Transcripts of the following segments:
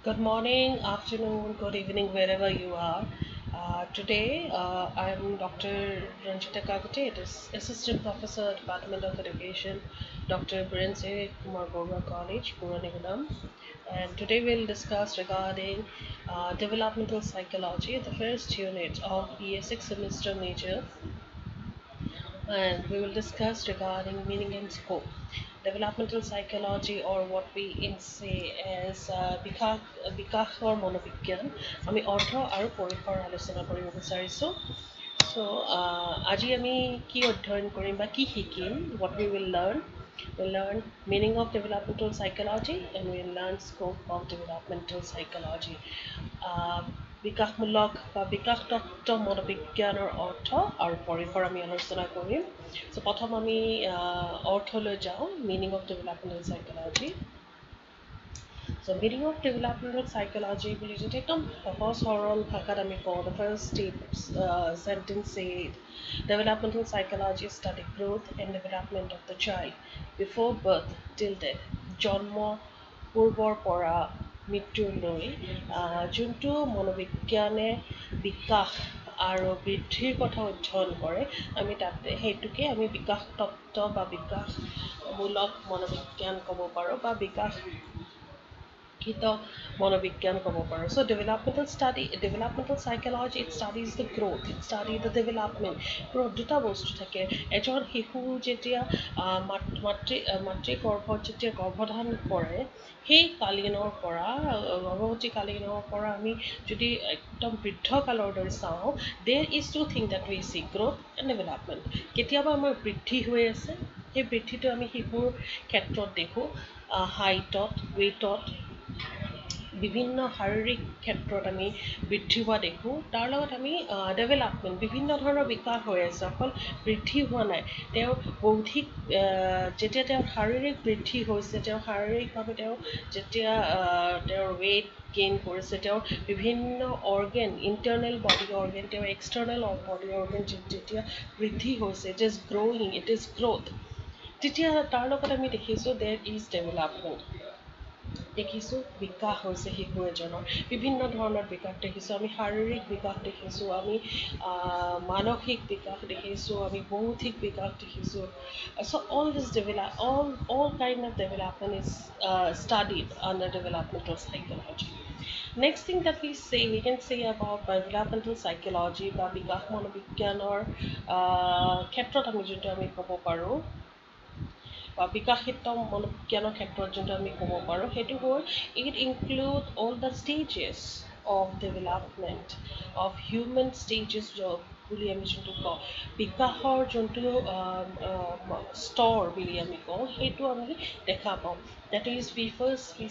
Good morning, afternoon, good evening, wherever you are. Today, I'm Dr. Ranjita Kakute, it is Assistant Professor, Department of Education, Dr. Birense Kumar Borwa College, Puranigalam. And today we'll discuss regarding developmental psychology, the first unit of BA6 semester major, and we will discuss regarding meaning and scope. Developmental psychology, or what we say as বিকাশৰ মনোবিজ্ঞান, আমি অৰ্থ আৰু পৰিসৰ আলোচনা কৰিব বিচাৰিছোঁ। So, আজি আমি কি অধ্যয়ন কৰিম বা কি শিকিম, what we will learn. We'll learn meaning of developmental psychology and we'll learn scope of developmental psychology. বিকাশমূলক বা বিকাশ তত্ত্ব মনোবিজ্ঞানৰ অৰ্থ আৰু পৰিসৰ আমি আলোচনা কৰিম। চ' প্ৰথম আমি অৰ্থলৈ যাওঁ, meaning of developmental psychology. So meaning of developmental psychology বুলি যদি একদম সহজ সৰল ভাষাত আমি কওঁ, the first sentence said, developmental psychology study growth and development of the child before birth till death, জন্ম পূৰ্বৰ পৰা মৃত্যুলৈ যোনটো মনোবিজ্ঞানে বিকাশ আৰু বৃদ্ধিৰ কথা অধ্যয়ন কৰে, আমি তাতে সেইটোকে আমি বিকাশ তত্ত্ব বা বিকাশমূলক মনোবিজ্ঞান ক'ব পাৰোঁ বা বিকাশ মনোবিজ্ঞান ক'ব পাৰোঁ। So developmental psychology, it studies the growth, it studies the development. growth দুটা বস্তু থাকে। এজন শিশু যেতিয়া মাতৃ গৰ্ভত যেতিয়া গৰ্ভধাৰণ কৰে, সেই কালীনৰ পৰা গৰ্ভৱতী কালীনৰ পৰা আমি যদি একদম বৃদ্ধকালৰ দৰে চাওঁ, there is two things that we see, growth and development. কেতিয়াবা আমাৰ বৃদ্ধি হৈ আছে, সেই বৃদ্ধিটো আমি শিশুৰ ক্ষেত্ৰত দেখোঁ, হাইটত, ৱেইটত, বিভিন্ন শাৰীৰিক ক্ষেত্ৰত আমি বৃদ্ধি হোৱা দেখোঁ। তাৰ লগত আমি ডেভেলপমেণ্ট, বিভিন্ন ধৰণৰ বিকাশ হৈ আছে, অকল বৃদ্ধি হোৱা নাই। তেওঁৰ বৌদ্ধিক যেতিয়া তেওঁৰ শাৰীৰিক বৃদ্ধি হৈছে, তেওঁৰ শাৰীৰিকভাৱে যেতিয়া তেওঁৰ ৱেইট গেইন কৰিছে, তেওঁৰ বিভিন্ন অৰ্গেন, ইণ্টাৰনেল বডি অৰ্গেন, তেওঁৰ এক্সটাৰ্নেল বডি অৰ্গেন যেতিয়া বৃদ্ধি হৈছে, it is growing, it is growth, তেতিয়া তাৰ লগত আমি দেখিছোঁ দেৰ ইজ ডেভেলপমেণ্ট, দেখিছোঁ বিকাশ হৈছে শিশু এজনৰ, বিভিন্ন ধৰণৰ বিকাশ দেখিছোঁ। আমি শাৰীৰিক বিকাশ দেখিছোঁ, আমি মানসিক বিকাশ দেখিছোঁ, আমি বৌদ্ধিক বিকাশ দেখিছোঁ। So all kind of development is studied under developmental psychology. Next thing that we can say about developmental psychology বা বিকাশ মনোবিজ্ঞানৰ ক্ষেত্ৰত আমি যোনটো আমি ক'ব পাৰোঁ, বা বিকাশিত মনোবিজ্ঞানৰ ক্ষেত্ৰত যোনটো আমি ক'ব পাৰোঁ, সেইটো হ'ল it include all the stages of development of human stages বুলি আমি যোনটো কওঁ, বিকাশৰ যোনটো স্তৰ বুলি আমি কওঁ, সেইটো আমি দেখা পাওঁ। That is, we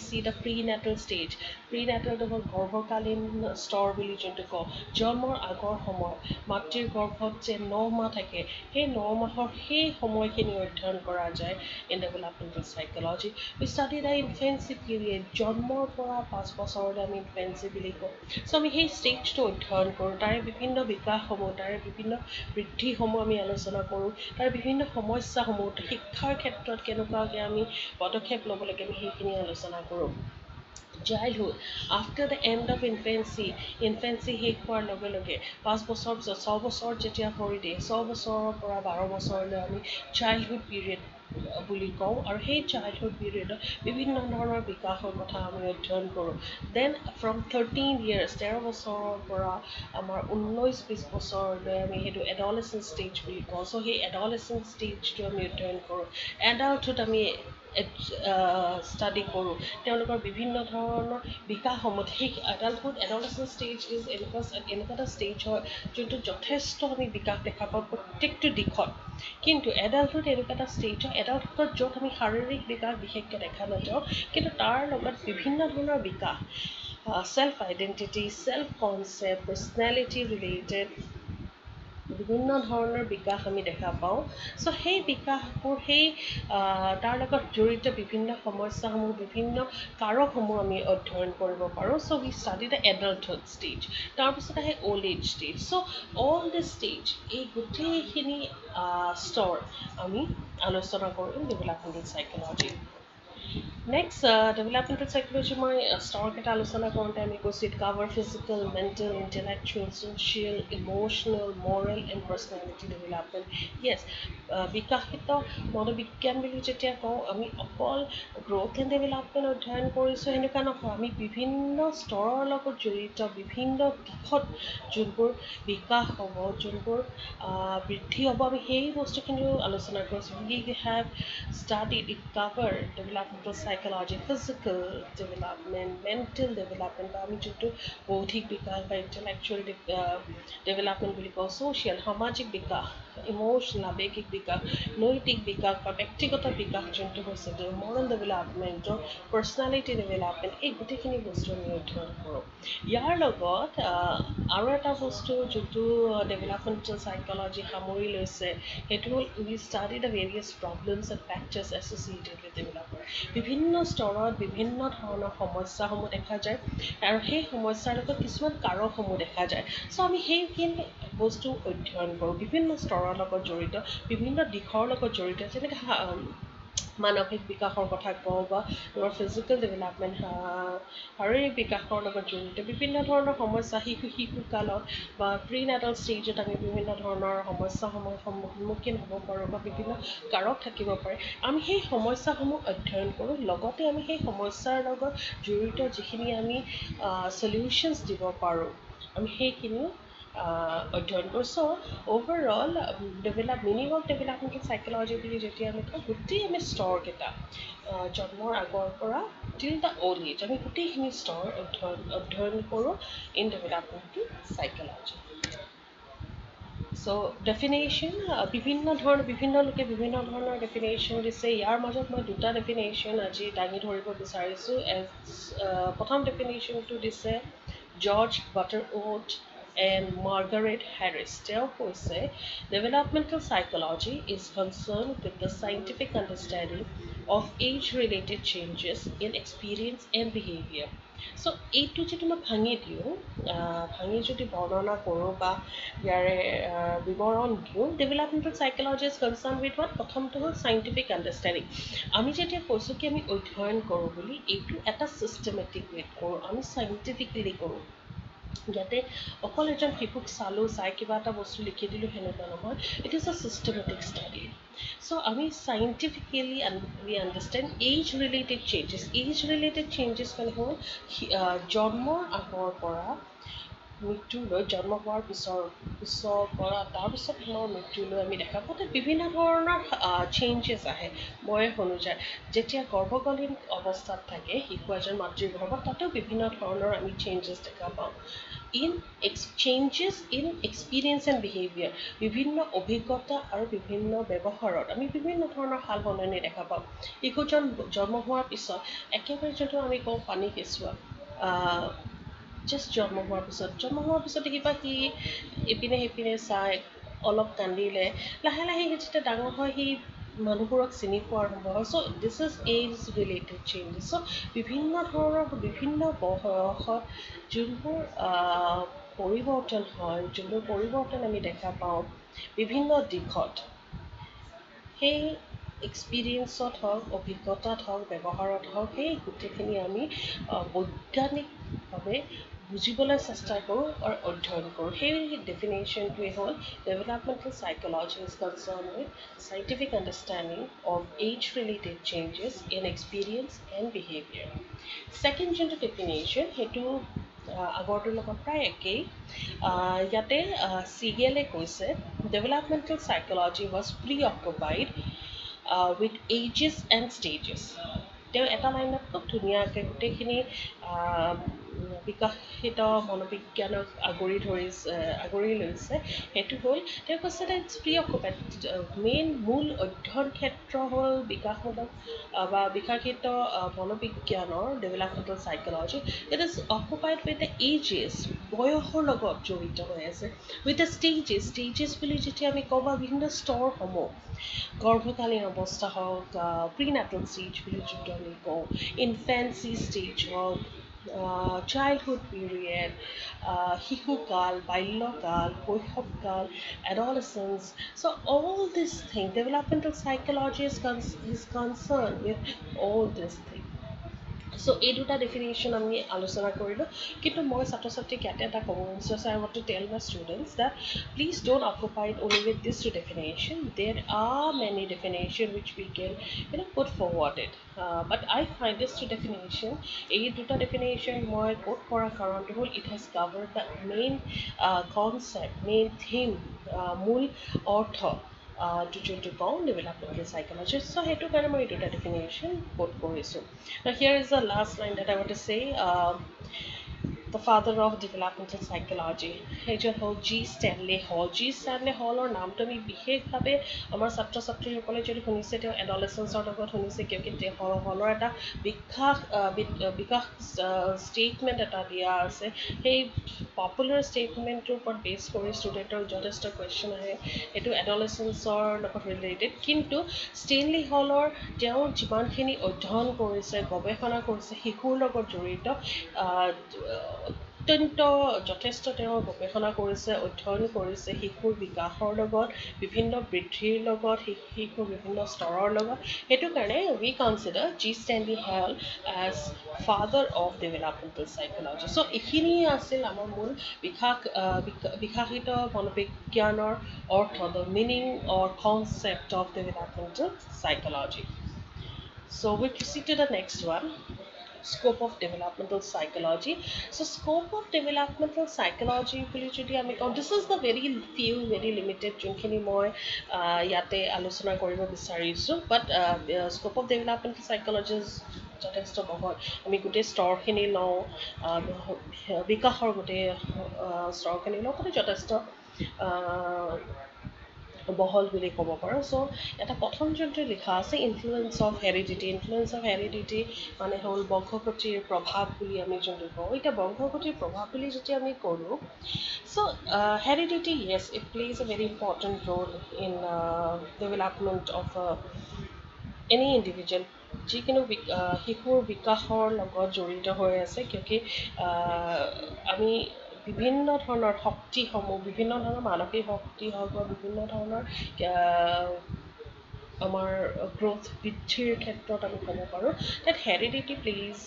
see the prenatal stage. Prenatal হ'ল গৰ্ভকালীন স্তৰ বুলি যোনটো কওঁ, জন্মৰ আগৰ সময়, মাতৃৰ গৰ্ভত যে 9 মাহ থাকে, সেই 9 মাহৰ সেই সময়খিনি অধ্যয়ন কৰা যায় in developmental psychology. We study the infancy period, জন্মৰ পৰা 5 বছৰলৈ আমি infancy বুলি কওঁ। So আমি সেই ষ্টেজটো অধ্যয়ন কৰোঁ, তাৰে বিভিন্ন বিকাশসমূহ, তাৰে বিভিন্ন বৃদ্ধিসমূহ আমি আলোচনা কৰোঁ, তাৰ বিভিন্ন সমস্যাসমূহ, শিক্ষাৰ ক্ষেত্ৰত কেনেকুৱাকৈ আমি পদক্ষেপ ল'ব লাগে, আমি সেইখিনি আলোচনা কৰোঁ। Childhood, after the end of infancy শেষ হোৱাৰ লগে লগে 5 বছৰ পিছত 6 বছৰ যেতিয়া কৰি দিয়ে, 6 বছৰৰ পৰা 12 বছৰলৈ আমি চাইল্ডহুড পিৰিয়ড বুলি কওঁ, আৰু সেই চাইল্ডহুড পিৰিয়ডত বিভিন্ন ধৰণৰ বিকাশৰ কথা আমি অধ্যয়ন কৰোঁ। দেন ফ্ৰম 13 years, 13 বছৰৰ পৰা আমাৰ 19-20 বছৰলৈ আমি সেইটো এডলেচেণ্ট ষ্টেজ বুলি কওঁ। চ' সেই এডলেচেণ্ট ষ্টেজটো আমি অধ্যয়ন কৰোঁ। এডাল্টহুড আমি ষ্টাডি কৰোঁ, তেওঁলোকৰ বিভিন্ন ধৰণৰ বিকাশসমূহ। সেই এডলেচেণ্ট ষ্টেজ ইজ এনেকুৱা এটা ষ্টেজ হয় যোনটো যথেষ্ট আমি বিকাশ দেখা পাওঁ প্ৰত্যেকটো দিশত। কিন্তু এডাল্টহুড এনেকুৱা এটা ষ্টেজ হয়, এডাল্টহুডত য'ত আমি শাৰীৰিক বিকাশ বিশেষকৈ দেখা নাযাওঁ, কিন্তু তাৰ লগত বিভিন্ন ধৰণৰ বিকাশ, self identity, self concept, personality related বিভিন্ন ধৰণৰ বিকাশ আমি দেখা পাওঁ। চ' সেই বিকাশবোৰ তাৰ লগত জড়িত বিভিন্ন সমস্যাসমূহ, বিভিন্ন কাৰকসমূহ আমি অধ্যয়ন কৰিব পাৰোঁ। So' we study the adulthood stage, তাৰপিছত আহে old age stage. So' all the stage, এই গোটেইখিনি স্তৰ আমি আলোচনা কৰোঁ in developmental psychology. Next, developmental psychology মই স্তৰকেইটা আলোচনা কৰোঁতে আমি কৈছোঁ it cover physical, mental, intellectual, social, emotional, moral and personality development. Yes, বিকাশিত মনোবিজ্ঞান বুলি যেতিয়া কওঁ আমি অকল গ্ৰ'থ এণ্ড ডেভেলপমেণ্ট অধ্যয়ন কৰিছোঁ সেনেকুৱা নহয়, আমি বিভিন্ন স্তৰৰ লগত জড়িত বিভিন্ন দিশত যোনবোৰ বিকাশ হ'ব, যোনবোৰ বৃদ্ধি হ'ব, আমি সেই বস্তুখিনিও আলোচনা কৰিছোঁ। উই have studied, it covered developmental psychology, physical development, mental development, বা আমি যোনটো বৌদ্ধিক বিকাশ বা intellectual development বুলি কওঁ, social সামাজিক বিকাশ, ইমোচনেল আৱেগিক বিকাশ, নৈতিক বিকাশ বা ব্যক্তিগত বিকাশ যোনটো হৈছে moral development, personality development, এই গোটেইখিনি বস্তু আমি অধ্যয়ন কৰোঁ। ইয়াৰ লগত আৰু এটা বস্তু যোনটো developmental psychology সামৰি লৈছে সেইটো হ'ল we study the various problems and factors associated with development. বিভিন্ন স্তৰত বিভিন্ন ধৰণৰ সমস্যাসমূহ দেখা যায় আৰু সেই সমস্যাৰ লগত কিছুমান কাৰকসমূহ দেখা যায়। চ' আমি সেইখিনি বস্তু অধ্যয়ন কৰোঁ বিভিন্ন স্তৰৰ লগত জড়িত, বিভিন্ন দিশৰ লগত জড়িত, যেনেকৈ মানসিক বিকাশৰ কথা কওঁ বা আমাৰ ফিজিকেল ডেভেলপমেণ্ট শাৰীৰিক বিকাশৰ লগত জড়িত বিভিন্ন ধৰণৰ সমস্যা শিশুকালত বা প্ৰি নেটাল ষ্টেজত আমি বিভিন্ন ধৰণৰ সমস্যাসমূহ সন্মুখীন হ'ব পাৰোঁ বা বিভিন্ন কাৰক থাকিব পাৰে। আমি সেই সমস্যাসমূহ অধ্যয়ন কৰোঁ, লগতে আমি সেই সমস্যাৰ লগত জড়িত যিখিনি আমি চলিউশ্যনছ দিব পাৰোঁ আমি সেইখিনিও অধ্যয়ন কৰোঁ। So' overall meaning of developmental psychology বুলি যেতিয়া আমি কওঁ গোটেই আমি স্তৰকেইটা জন্মৰ আগৰ পৰা টিল দ্য অল্ড এজ আমি গোটেইখিনি স্তৰ অধ্যয়ন কৰোঁ in developmental psychology. So' definition বিভিন্ন লোকে বিভিন্ন ধৰণৰ ডেফিনেশ্যন দিছে। ইয়াৰ মাজত মই দুটা ডেফিনেশ্যন আজি দাঙি ধৰিব বিচাৰিছোঁ। প্ৰথম ডেফিনেশ্যনটো দিছে জৰ্জ বাটাৰৱৰ্থ and Margaret Harris. তেওঁ কৈছে developmental psychology is concerned with the scientific understanding of age-related changes in experience and behavior. So এইটো যদি মই ভাঙি দিওঁ, ভাঙি যদি বৰ্ণনা কৰোঁ বা ইয়াৰে বিৱৰণ দিওঁ, developmental psychology is concern with what? প্ৰথমটো হ'ল চাইণ্টিফিক আণ্ডাৰষ্টেণ্ডিং। আমি যেতিয়া কৈছোঁ কি আমি অধ্যয়ন কৰোঁ বুলি, এইটো এটা ছিষ্টেমেটিক ৱেত কৰোঁ, আমি চাইণ্টিফিকেলি কৰোঁ। ইয়াতে অকল এজন শিশুক চাই কিবা এটা বস্তু লিখি দিলোঁ সেনেকুৱা নহয়, it is a systematic study. So' আমি scientifically we understand age related changes মানে হ'ল জন্মৰ আগৰ পৰা মৃত্যুলৈ, জন্ম হোৱাৰ পিছৰ পৰা তাৰপিছত আমাৰ মৃত্যুলৈ আমি দেখা পাওঁ তাত বিভিন্ন ধৰণৰ চেঞ্জেছ আহে বয়স অনুযায়ী। যেতিয়া গৰ্ভকালীন অৱস্থাত থাকে শিশু এজন মাতৃৰ গৰ্ভত, তাতেও বিভিন্ন ধৰণৰ আমি চেঞ্জেছ দেখা পাওঁ। Changes in experience and behaviour, বিভিন্ন অভিজ্ঞতা আৰু বিভিন্ন ব্যৱহাৰত আমি বিভিন্ন ধৰণৰ সাল সলনি দেখা পাওঁ। শিশুজন জন্ম হোৱাৰ পিছত একেবাৰে যোনটো আমি কওঁ পানী কেঁচুৱা, জাষ্ট জন্ম হোৱাৰ পিছত দেখিবা সি ইপিনে সিপিনে চাই অলপ কান্দিলে, লাহে লাহে সি যেতিয়া ডাঙৰ হয় সি মানুহবোৰক চিনি পোৱা আৰম্ভ হয়। So' this is age related changes. So' বিভিন্ন ধৰণৰ বিভিন্ন বয়সত যোনবোৰ পৰিৱৰ্তন আমি দেখা পাওঁ বিভিন্ন দিশত, সেই এক্সপিৰিয়েঞ্চত হওক, অভিজ্ঞতাত হওক, ব্যৱহাৰত হওক, সেই গোটেইখিনি আমি বৈজ্ঞানিকভাৱে বুজিবলৈ চেষ্টা কৰোঁ আৰু অধ্যয়ন কৰোঁ। সেই ডেফিনেশ্যনটোৱে হ'ল developmental psychology is concern with scientific understanding of age related changes in experience and behaviour. Second যোনটো ডেফিনেশ্যন সেইটো আগৰটোৰ লগত প্ৰায় একেই। ইয়াতে চিগেলে কৈছে developmental psychology was preoccupied with ages and stages. তেওঁ এটা লাইনত খুব ধুনীয়াকৈ গোটেইখিনি বিকাশিত মনোবিজ্ঞানক আগুৰি লৈছে। সেইটো হ'ল তেওঁ কৈছে ইটছ প্ৰি-অকুপাইড, মূল অধ্যয়ন ক্ষেত্ৰ হ'ল বিকাশমূলক বা বিকাশিত মনোবিজ্ঞানৰ developmental psychology. It is occupied with the ages, বয়সৰ লগত জড়িত হৈ আছে। উইথ দ্য ষ্টেজেছ বুলি যেতিয়া আমি কওঁ বা বিভিন্ন স্তৰসমূহ, গৰ্ভকালীন অৱস্থা হওক, প্ৰি নেটাল ষ্টেজ বুলি যোনটো আমি কওঁ, ইনফেঞ্চি ষ্টেজ হওক, childhood period, শিশুকাল, বাল্যকাল, শৈশৱকাল, adolescence. So all these things, developmental psychology is concerned with all these things. So এই দুটা ডেফিনেশ্যন আমি আলোচনা কৰিলোঁ কিন্তু মই ছাত্ৰ ছাত্ৰীক ইয়াতে এটা ক'ব বিচাৰিছোঁ I want to tell my students that please don't occupy it only with this two definition. There are many definition which we can put forward it. But I find this two definition এই দুটা definition মই quote কৰাৰ কাৰণটো হ'ল it has covered the main concept, main theme, মূল অৰ্থ যোনটো কওঁ developmental psychology. So সেইটো কাৰণে মই এই দুটা definition quote কৰিছোঁ. Now here is the last line that I want to say. The father of developmental psychology, সেইজন হ'ল জি ষ্টেনলি হল. জি ষ্টেনলি হলৰ নামটো আমি বিশেষভাৱে আমাৰ ছাত্ৰ ছাত্ৰীসকলে যদি শুনিছে তেওঁ এডলেচেঞ্চৰ লগত শুনিছে কিয়কি তেওঁ হলৰ এটা বিকাশ ষ্টেটমেণ্ট এটা দিয়া আছে. সেই পপুলাৰ ষ্টেটমেণ্টটোৰ ওপৰত বেছ কৰি ষ্টুডেণ্টৰ যথেষ্ট কুৱেশ্যন আহে এইটো এডলেচেঞ্চৰ লগত ৰিলেটেড. কিন্তু ষ্টেনলি হলৰ তেওঁ যিমানখিনি অধ্যয়ন কৰিছে গৱেষণা কৰিছে শিশুৰ লগত জড়িত অত্যন্ত যথেষ্ট তেওঁ গৱেষণা কৰিছে অধ্যয়ন কৰিছে শিশুৰ বিকাশৰ লগত বিভিন্ন বৃদ্ধিৰ লগত শিশুৰ বিভিন্ন স্তৰৰ লগত. সেইটো কাৰণে we consider G. Stanley Hall as father of developmental psychology. So এইখিনিয়ে আছিল আমাৰ মূল বিকাশিত মনোবিজ্ঞানৰ অৰ্থ, the meaning or concept of developmental psychology. So we proceed to the next one. Scope of developmental psychology. So scope of developmental psychology বুলি যদি আমি কওঁ, this is the very few, very limited যোনখিনি মই ইয়াতে আলোচনা কৰিব বিচাৰিছোঁ. But scope of developmental psychology যথেষ্ট বহল. আমি গোটেই স্তৰখিনি লওঁ, বিকাশৰ গোটেই স্তৰখিনি লওঁ, গতিকে যথেষ্ট বহল বুলি ক'ব পাৰোঁ. চ' এটা প্ৰথম যোনটো লিখা আছে influence of heredity. Influence of heredity মানে হ'ল বংশগতিৰ প্ৰভাৱ বুলি আমি যোনটো কওঁ. এতিয়া বংশগতিৰ প্ৰভাৱ বুলি যেতিয়া আমি কৰোঁ, so' heredity yes it plays a very important role in development of any individual. যিকোনো শিশুৰ বিকাশৰ লগত জড়িত হৈ আছে কিয়কি আমি বিভিন্ন ধৰণৰ শক্তিসমূহ বিভিন্ন ধৰণৰ মানসিক শক্তি হওক বা বিভিন্ন ধৰণৰ আমাৰ গ্ৰ'থ বৃদ্ধিৰ ক্ষেত্ৰত আমি ক'ব পাৰোঁ that heredity plays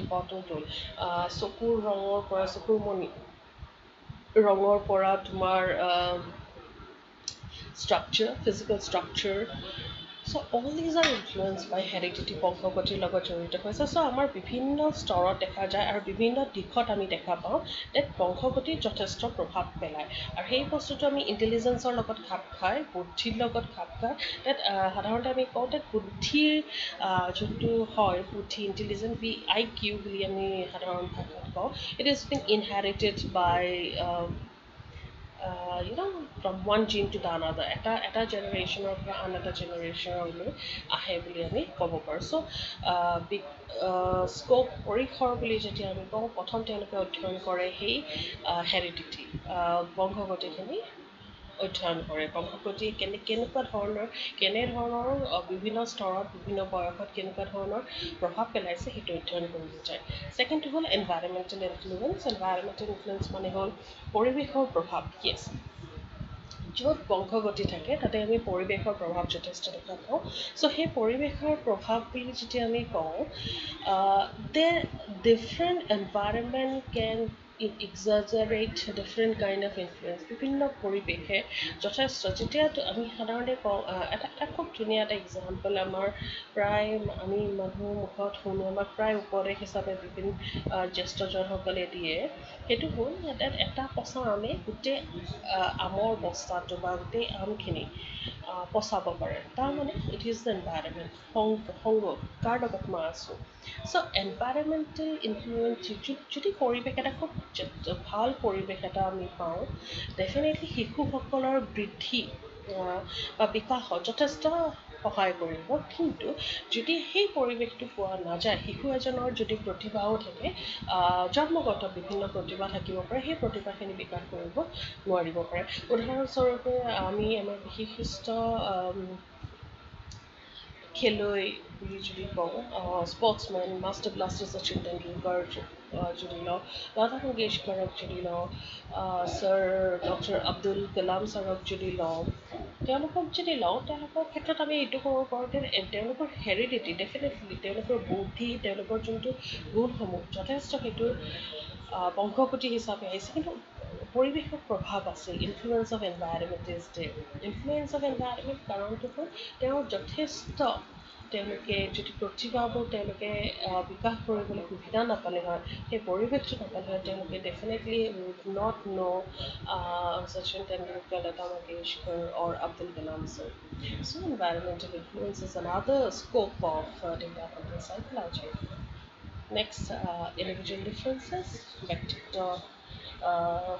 important role. চকুৰ ৰঙৰ পৰা তোমাৰ structure, physical structure. So all these are influenced by heredity, বংশগতিৰ লগত জড়িত হৈছে. চ' আমাৰ বিভিন্ন স্তৰত দেখা যায় আৰু বিভিন্ন দিশত আমি দেখা পাওঁ that বংশগতিৰ যথেষ্ট প্ৰভাৱ পেলায় আৰু সেই বস্তুটো আমি ইণ্টেলিজেঞ্চৰ লগত খাপ খায়, বুদ্ধিৰ লগত খাপ খায়. that সাধাৰণতে আমি কওঁ that বুদ্ধিৰ যোনটো হয় বুদ্ধি ইণ্টেলিজেঞ্চ IQ বুলি আমি সাধাৰণ ভাষাত কওঁ. It is been inherited by from one gene to the another. এটা জেনেৰেশ্যনৰ পৰা আন এটা জেনেৰেশ্যনলৈ আহে বুলি আমি ক'ব পাৰোঁ. চ' স্ক'প পৰিসৰ বুলি যেতিয়া আমি কওঁ প্ৰথম তেওঁলোকে অধ্যয়ন কৰে সেই হেৰিডিটি বংশগতিখিনি অধ্যয়ন কৰে. বংশগতি কেনেকুৱা ধৰণৰ বিভিন্ন স্তৰত বিভিন্ন বয়সত কেনেকুৱা ধৰণৰ প্ৰভাৱ পেলাইছে সেইটো অধ্যয়ন কৰিব যায়. ছেকেণ্ডটো হ'ল এনভাইৰমেণ্টেল ইনফ্লুৱেঞ্চ. এনভাইৰমেণ্টেল ইনফ্লুৱেঞ্চ মানে হ'ল পৰিৱেশৰ প্ৰভাৱ. য়েছ, য'ত বংশগতি থাকে তাতে আমি পৰিৱেশৰ প্ৰভাৱ যথেষ্ট দেখা পাওঁ. চ' সেই পৰিৱেশৰ প্ৰভাৱ বুলি যেতিয়া আমি কওঁ different environment can exaggerate different kind of influence. বিভিন্ন পৰিৱেশে যথেষ্ট যেতিয়া আমি সাধাৰণতে কওঁ এটা খুব ধুনীয়া এটা এক্সাম্পল আমাৰ প্ৰায় আমি মানুহৰ মুখত শুনো আমাক প্ৰায় উপদেশ হিচাপে বিভিন্ন জ্যেষ্ঠজনসকলে দিয়ে. সেইটো হ'ল এটা পচা আমে গোটেই আমৰ বস্তাটো বা গোটেই আমখিনি পচাব পাৰে. তাৰমানে ইট ইজ দ্য এনভাইৰমেণ্ট সংগ কাৰ লগত মই আছোঁ. চ' এনভাইৰমেণ্টেল ইনফ্লুৱেঞ্চ যদি পৰিৱেশ এটা খুব ভাল পৰিৱেশ এটা আমি পাওঁ ডেফিনেটলি শিশুসকলৰ বৃদ্ধি বা বিকাশত যথেষ্ট সহায় কৰিব. কিন্তু যদি সেই পৰিৱেশটো পোৱা নাযায় শিশু এজনৰ যদি প্ৰতিভাও থাকে জন্মগত বিভিন্ন প্ৰতিভা থাকিব পাৰে সেই প্ৰতিভাখিনি বিকাশ কৰিব নোৱাৰিব পাৰে. উদাহৰণস্বৰূপে আমি আমাৰ বিশিষ্ট খেলুৱৈ বুলি যদি কওঁ sportsmen master blaster Sachin Tendulkar যদি লওঁ লতা মংগেশকাৰক যদি লওঁ ছাৰ ডক্টৰ আব্দুল কালাম ছাৰক যদি লওঁ তেওঁলোকৰ ক্ষেত্ৰত আমি এইটো ক'ব পাৰোঁ যে তেওঁলোকৰ হেৰিডিটি ডেফিনেটলি তেওঁলোকৰ বুদ্ধি তেওঁলোকৰ যোনটো গুণসমূহ যথেষ্ট সেইটো বংশগতি হিচাপে আহিছে কিন্তু পৰিৱেশৰ প্ৰভাৱ আছে influence of environment is the influence of environment কাৰণটো হ'ল তেওঁৰ যথেষ্ট তেওঁলোকে যদি প্ৰতিভাবোৰ তেওঁলোকে বিকাশ কৰিবলৈ সুবিধা নাপালে হয় সেই পৰিৱেশটো নাপালে হয় তেওঁলোকে definitely would not know' Sachin Tendulkar Lata Mangeshkar or Abdul Kalam sir. So environmental influence is another scope of developmental psychology. Next, individual differences, ব্যক্তিত্ব uh,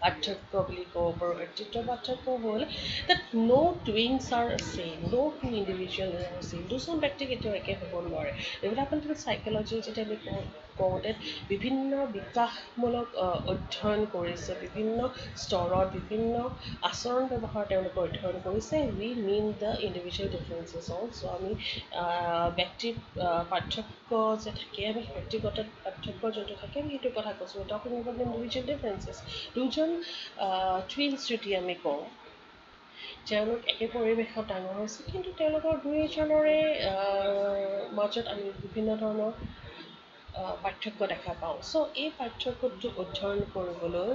পাৰ্থক্য বুলি ক'ব পাৰোঁ ব্যক্তিত্বৰ পাৰ্থক্য হ'ল that no twins are same, no two individuals are same দুজন ব্যক্তি কেতিয়াও একে হ'ব নোৱাৰে ডেভেলপমেণ্টেল চাইক'লজি যেতিয়া আমি কওঁতে বিভিন্ন বিকাশমূলক অধ্যয়ন কৰিছে বিভিন্ন স্তৰত বিভিন্ন আচৰণ ব্যৱহাৰ তেওঁলোকে অধ্যয়ন কৰিছে উই mean the individual differences also' আমি ব্যক্তিৰ পাৰ্থক্য যে থাকে আমি ব্যক্তিগত পাৰ্থক্য যোনটো থাকে আমি সেইটো কথা কৈছোঁ টকিং এবাউট ইণ্ডিভিজুৱেল ডিফাৰেঞ্চেছ দুজন টুইনছ যদি আমি কওঁ তেওঁলোক একে পৰিৱেশত ডাঙৰ হৈছে কিন্তু তেওঁলোকৰ দুই এজনৰে মাজত আমি বিভিন্ন ধৰণৰ পাৰ্থক্য দেখা পাওঁ চ' এই পাৰ্থক্যটো অধ্যয়ন কৰিবলৈ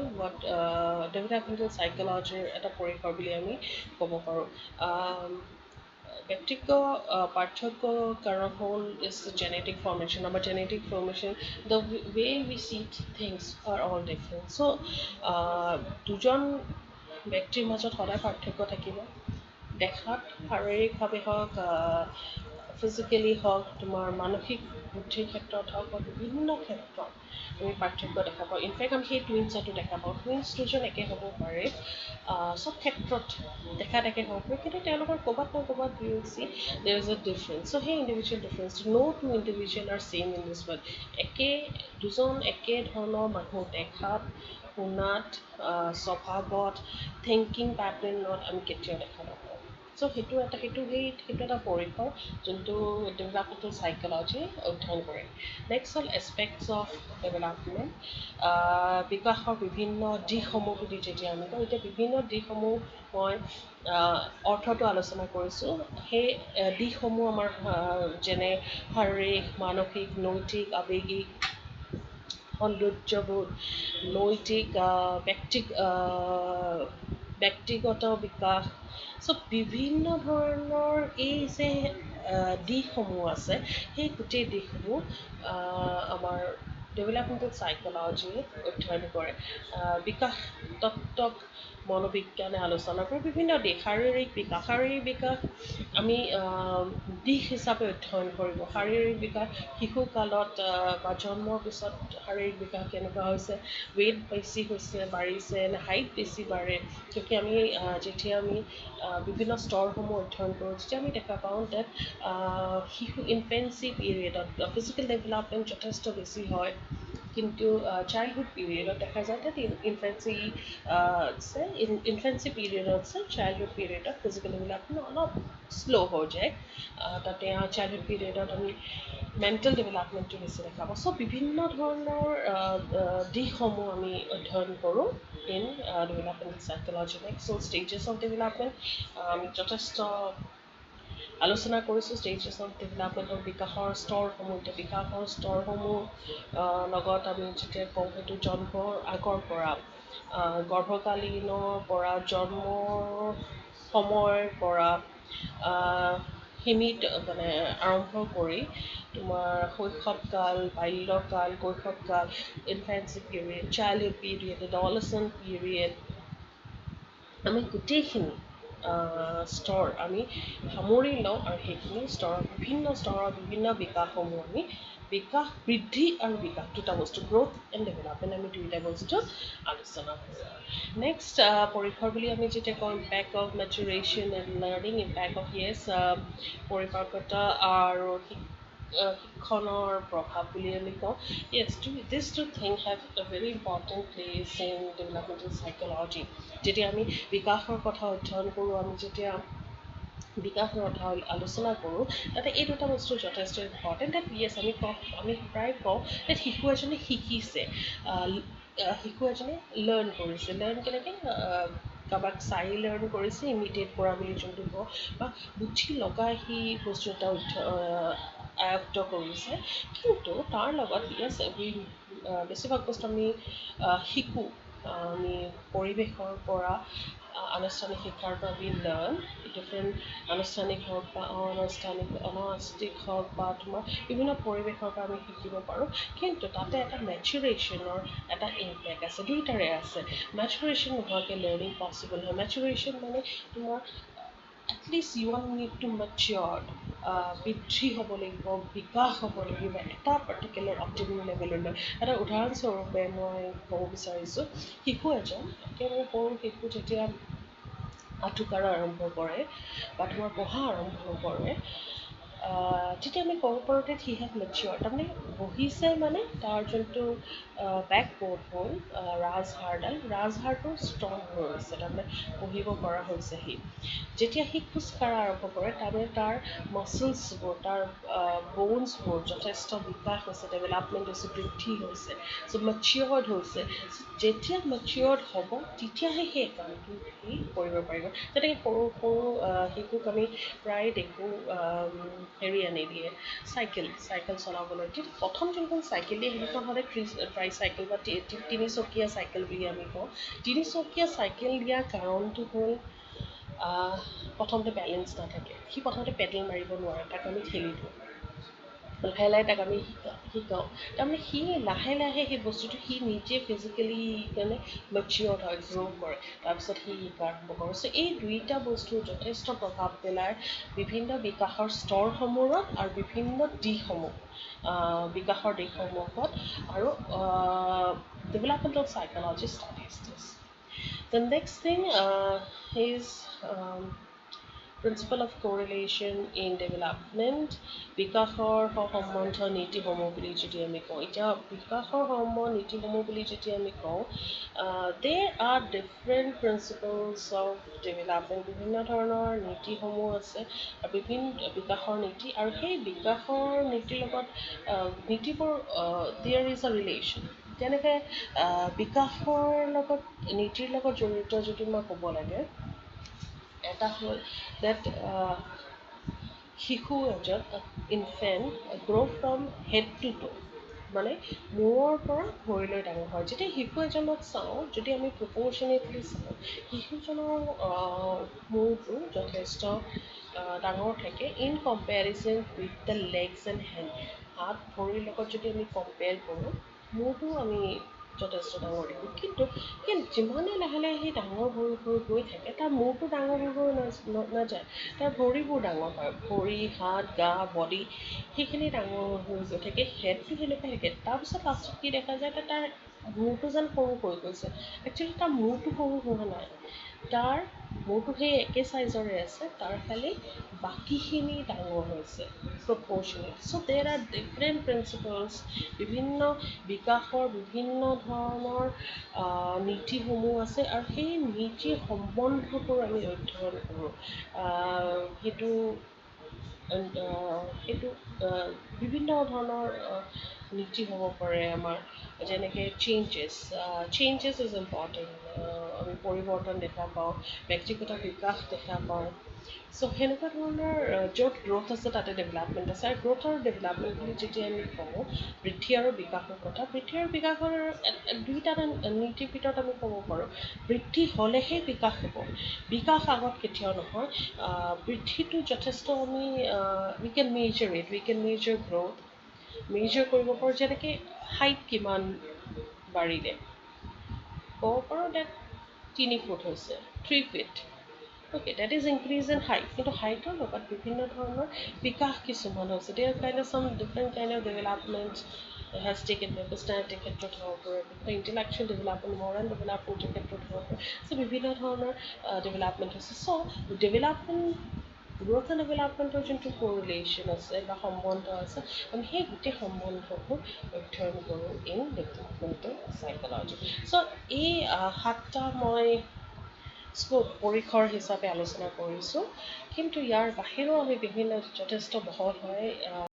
ডেভেলপমেণ্টেল চাইক'লজিৰ এটা পৰিসৰ বুলি আমি ক'ব পাৰোঁ ব্যক্তিত্ব পাৰ্থক্য কাৰণ হ'ল ইজ জেনেটিক ফৰ্মেশ্যন আমাৰ genetic formation the way we see things are all different so' দুজন ব্যক্তিৰ মাজত সদায় পাৰ্থক্য থাকিব দেখাত শাৰীৰিকভাৱে হওক ফিজিকেলি হওক তোমাৰ মানসিক বুদ্ধিৰ ক্ষেত্ৰত হওক বা বিভিন্ন ক্ষেত্ৰত আমি পাৰ্থক্য দেখা পাওঁ ইনফেক্ট আমি সেই টুইনছতো দেখা পাওঁ টুইনছ দুজন একে হ'ব পাৰে চব ক্ষেত্ৰত দেখাত একে হ'ব পাৰে কিন্তু তেওঁলোকৰ ক'ৰবাত নহয় ক'ৰবাত we will see there is a difference so' সেই individual difference no' two individual are same in this world দুজন একে ধৰণৰ মানুহ দেখাত শুনাত স্বভাৱত থিংকিং পেটাৰ্ণত আমি কেতিয়াও দেখা নাপাওঁ চ' সেইটো এটা পৰিসৰ যোনটো ডেভেলপমেণ্টেল চাইক'লজি অধ্যয়ন কৰে নেক্সট হ'ল এছপেক্টছ অফ ডেভেলপমেণ্ট বিকাশৰ বিভিন্ন দিশসমূহ বুলি যেতিয়া আমি কওঁ এতিয়া বিভিন্ন দিশসমূহ মই অৰ্থটো আলোচনা কৰিছোঁ সেই দিশসমূহ আমাৰ যেনে শাৰীৰিক মানসিক নৈতিক আৱেগিক সৌন্দৰ্যবোধ নৈতিক ব্যক্তিগত বিকাশ চ' বিভিন্ন ধৰণৰ এই যে দিশসমূহ আছে সেই গোটেই দিশসমূহ আমাৰ ডেভেলপমেণ্টেল চাইক'লজিয়ে অধ্যয়ন কৰে বিকাশ তত্ত্বক মনোবিজ্ঞানে আলোচনা কৰে বিভিন্ন দিশ শাৰীৰিক বিকাশ আমি দিশ হিচাপে অধ্যয়ন কৰিব শাৰীৰিক বিকাশ শিশুকালত বা জন্মৰ পিছত শাৰীৰিক বিকাশ কেনেকুৱা হৈছে ৱেইট বেছি হৈছে বাঢ়িছে নে হাইট বেছি বাঢ়ে কিয়কি আমি যেতিয়া আমি বিভিন্ন স্তৰসমূহ অধ্যয়ন কৰোঁ তেতিয়া আমি দেখা পাওঁ ডেট শিশু ইনফেঞ্চি পিৰিয়ডত ফিজিকেল ডেভেলপমেণ্ট যথেষ্ট বেছি হয় কিন্তু চাইল্ডহুড পিৰিয়ডত দেখা যায় তাত ইনফেঞ্চি পিৰিয়ডতছে চাইল্ডহুড পিৰিয়ডত ফিজিকেল ডেভেলপমেণ্ট অলপ শ্ল' হৈ যায় তাতে চাইল্ডহুড পিৰিয়ডত আমি মেণ্টেল ডেভেলপমেণ্টটো বেছি দেখা পাওঁ চ' বিভিন্ন ধৰণৰ দিশসমূহ আমি অধ্যয়ন কৰোঁ in developmental psychology next stages of development আমি যথেষ্ট আলোচনা কৰিছোঁ ষ্টেজেছ অফ ডেভেলপমেণ্টৰ বিকাশৰ স্তৰসমূহ লগত আমি যেতিয়া কওঁ সেইটো জন্মৰ আগৰ পৰা গৰ্ভকালীনৰ পৰা জন্মৰ সময়ৰ পৰা সীমিত মানে আৰম্ভ কৰি তোমাৰ শৈশৱকাল বাল্যকাল কৈশৱকাল ইনফেঞ্চি period childhood period adolescent period আমি গোটেইখিনি স্তৰ আমি সামৰি লওঁ আৰু সেইখিনি স্তৰৰ বিভিন্ন বিকাশসমূহ আমি বিকাশ বৃদ্ধি আৰু বিকাশ দুটা বস্তু গ্ৰ'থ এণ্ড ডেভেলপমেণ্ট আমি দুয়োটা বস্তু আলোচনা কৰোঁ নেক্সট পৰিসৰ বুলি আমি যেতিয়া কওঁ impact of maturation and learning impact of yes পৰিপাকতা আৰু শিক্ষণৰ প্ৰভাৱ বুলি আমি কওঁ yes this two thing have a very important place in developmental psychology যেতিয়া আমি বিকাশৰ কথা অধ্যয়ন কৰোঁ আমি যেতিয়া বিকাশৰ কথা আলোচনা কৰোঁ তাতে এই দুটা বস্তু যথেষ্ট ইম্পৰ্টেণ্ট ডেট য়েছ আমি প্ৰায় কওঁ ডেট শিশু এজনে শিকিছে শিশু এজনে লাৰ্ণ কৰিছে লাৰ্ণ কেনেকৈ কাৰোবাক চাই লাৰ্ণ কৰিছে ইমিডিয়েট কৰা বুলি যোনটো কওঁ বা বুদ্ধি লগাই সি বস্তু এটা আয়ত্ত কৰিছে কিন্তু তাৰ লগত য়েছ বেছিভাগ বস্তু আমি শিকোঁ আমি পৰিৱেশৰ পৰা আনুষ্ঠানিক শিক্ষাৰ পৰা আমি লাৰ্ণ ডিফাৰেণ্ট আনুষ্ঠানিক হওক বা অনানুষ্ঠানিক হওক বা তোমাৰ বিভিন্ন পৰিৱেশৰ পৰা আমি শিকিব পাৰোঁ কিন্তু তাতে এটা মেচুৰেশ্যনৰ এটা ইম্পেক্ট আছে দুইটাৰে আছে মেচুৰেশ্যন নোহোৱাকৈ লাৰ্ণিং পচিবল হয় মেচুৰেশ্যন মানে তোমাৰ at least you one need to mature বৃদ্ধি হ'ব লাগিব বিকাশ হ'ব লাগিব এটা পাৰ্টিকুলাৰ অপটিমেল লেভেললৈ এটা উদাহৰণস্বৰূপে মই ক'ব বিচাৰিছোঁ শিশু এজন একেবাৰে সৰু শিশু যেতিয়া আঁঠুকাঢ়া আৰম্ভ কৰে বা তোমাৰ পঢ়া আৰম্ভ কৰে তেতিয়া আমি ক'ব পাৰোঁ যে হি হেভ মেচিয়ৰ তাৰমানে বহিছে মানে তাৰ যোনটো বেকবৰ্ড হ'ল ৰাজহাড়টো ষ্ট্ৰং হৈ গৈছে তাৰমানে পঢ়িব পৰা হৈছে সি যেতিয়া সি খোজকাঢ়া আৰম্ভ কৰে তাৰমানে তাৰ মাচলছবোৰ তাৰ ব'নছবোৰ যথেষ্ট বিকাশ হৈছে ডেভেলপমেণ্ট হৈছে বৃদ্ধি হৈছে চ' মেচিয়ৰ্ড হৈছে যেতিয়া মেচিয়ৰ্ড হ'ব তেতিয়াহে সেই কামটো সি কৰিব পাৰিব যেনেকৈ সৰু সৰু শিশুক আমি প্ৰায় দেখোঁ হেৰি আনি দিয়ে চাইকেল চলাবলৈ কিন্তু প্ৰথম যোনখন চাইকেল দিয়ে সেইখন হ'লে ট্ৰাইচাইকেল বা তিনিচকীয়া চাইকেল বুলি আমি কওঁ তিনিচকীয়া চাইকেল দিয়াৰ কাৰণটো হ'ল প্ৰথমতে বেলেঞ্চ নাথাকে সি প্ৰথমতে পেডেল মাৰিব নোৱাৰে তাক আমি ঠেলি দিওঁ লাহে লাহে তাক আমি শিকাওঁ তাৰমানে সি লাহে লাহে সেই বস্তুটো সি নিজে ফিজিকেলি মানে মেচিয়ৰ্ড হয় গ্ৰ' কৰে তাৰপিছত সি শিকা আৰম্ভ কৰে চ' এই দুইটা বস্তু যথেষ্ট প্ৰভাৱ পেলায় বিভিন্ন বিকাশৰ স্তৰসমূহত আৰু বিভিন্ন দিশসমূহ বিকাশৰ দিশসমূহত আৰু developmental psychology studies this The next thing is principle of correlation in development বিকাশৰ সম্বন্ধ নীতিসমূহ বুলি যদি আমি কওঁ এতিয়া বিকাশৰ সম্বন্ধ নীতিসমূহ বুলি যদি আমি কওঁ there are different principles of development বিভিন্ন ধৰণৰ নীতিসমূহ আছে আৰু বিভিন্ন বিকাশৰ নীতি আৰু সেই বিকাশৰ নীতিৰ লগত নীতিবোৰ there is a relation যেনেকৈ বিকাশৰ লগত নীতিৰ লগত জড়িত যদি মই ক'ব লাগে এটা হ'ল ডেট শিশু এজন infant grow' from head to টো মানে মূৰৰ পৰা ভৰিলৈ ডাঙৰ হয় যেতিয়া শিশু এজনক চাওঁ যদি আমি প্ৰপ'ৰ্শ্যনেটলি চাওঁ শিশুজনৰ মূৰটো যথেষ্ট ডাঙৰ থাকে in comparison with the legs and hand হাত ভৰিৰ লগত যদি আমি কম্পেয়াৰ কৰোঁ মূৰটো আমি যথেষ্ট ডাঙৰ দেখোঁ কিন্তু যিমানে লাহে লাহে সেই ডাঙৰ হৈ গৈ থাকে তাৰ মূৰটো ডাঙৰ হৈ নাযায় তাৰ ভৰিবোৰ ডাঙৰ হয় ভৰি হাত গা বডি সেইখিনি ডাঙৰ হৈ গৈ থাকে হেডটো সেনেকৈ থাকে তাৰপিছত লাষ্টত কি দেখা যায় তাৰ মূৰটো যেন সৰু হৈ গৈছে একচুৱেলি তাৰ মূৰটো সৰু হোৱা নাই তাৰ মূৰটো সেই একে চাইজৰে আছে তাৰ খালি বাকীখিনি ডাঙৰ হৈছে প্ৰপ'ৰ্শ্যনেট চ' দেৰ আৰ ডিফাৰেণ্ট প্ৰিন্সিপলছ বিভিন্ন বিকাশৰ বিভিন্ন ধৰণৰ নীতিসমূহ আছে আৰু সেই নীতিৰ সম্বন্ধবোৰ আমি অধ্যয়ন কৰোঁ সেইটো বিভিন্ন ধৰণৰ নীতি হ'ব পাৰে আমাৰ যেনেকৈ চেঞ্জেছ ইজ ইম্পৰ্টেণ্ট আমি পৰিৱৰ্তন দেখা পাওঁ ব্যক্তিগত বিকাশ দেখা পাওঁ চ' সেনেকুৱা ধৰণৰ য'ত গ্ৰ'থ আছে তাতে ডেভেলপমেণ্ট আছে আৰু গ্ৰ'থ আৰু ডেভেলপমেণ্ট বুলি যেতিয়া আমি কওঁ বৃদ্ধি আৰু বিকাশৰ কথা বৃদ্ধি আৰু বিকাশৰ দুইটা নীতিৰ ভিতৰত আমি ক'ব পাৰোঁ বৃদ্ধি হ'লেহে বিকাশ হ'ব বিকাশ আগত কেতিয়াও নহয় বৃদ্ধিটো যথেষ্ট আমি we can measure growth measure কৰিব পাৰোঁ যেনেকৈ হাইট কিমান বাঢ়িলে ক'ব পাৰোঁ ডেট 3 ফুট হৈছে 3 feet okay that is increase in height কিন্তু হাইটৰ লগত বিভিন্ন ধৰণৰ বিকাশ কিছুমান হৈছে there kind of some different kind of development has taken place personality ক্ষেত্ৰত হ'ব পাৰে ইণ্টেলেকচুৱেল ডেভেলপমেণ্ট মৰেল ডেভেলপমেণ্টৰ ক্ষেত্ৰত হ'ব পাৰে চ' বিভিন্ন ধৰণৰ ডেভেলপমেণ্ট হৈছে চ' ডেভেলপমেণ্ট গ্ৰ'থ এণ্ড ডেভেলপমেণ্টৰ যোনটো কোৰিলেশ্যন আছে বা সম্বন্ধ আছে আমি সেই গোটেই সম্বন্ধবোৰ অধ্যয়ন কৰোঁ ইন ডেভেলপমেণ্টেল চাইক'লজি চ' এই 7টা মই স্কোপ পৰিসৰ হিচাপে আলোচনা কৰিছোঁ কিন্তু ইয়াৰ বাহিৰেও আমি বিভিন্ন যথেষ্ট বহল হয়